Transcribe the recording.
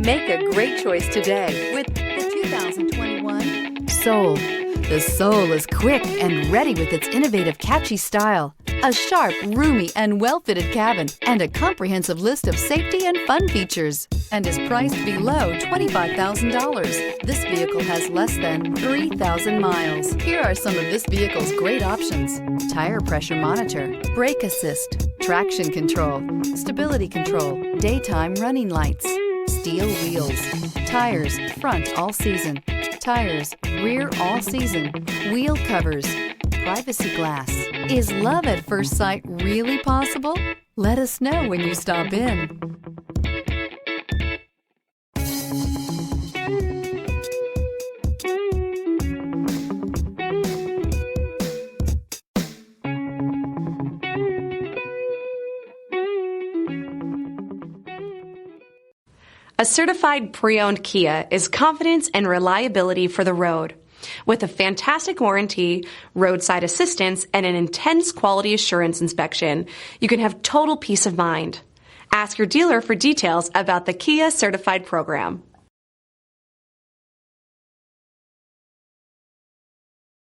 Make a great choice today with the 2021 Soul. The Soul is quick and ready with its innovative, catchy style, a sharp, roomy, and well-fitted cabin, and a comprehensive list of safety and fun features, and is priced below $25,000. This vehicle has less than 3,000 miles. Here are some of this vehicle's great options: tire pressure monitor, brake assist, traction control, stability control, daytime running lights, steel wheels, tires front all season, tires rear all season, wheel covers, privacy glass. Is love at first sight really possible? Let us know when you stop in. A certified pre-owned Kia is confidence and reliability for the road. With a fantastic warranty, roadside assistance, and an intense quality assurance inspection, you can have total peace of mind. Ask your dealer for details about the Kia Certified program.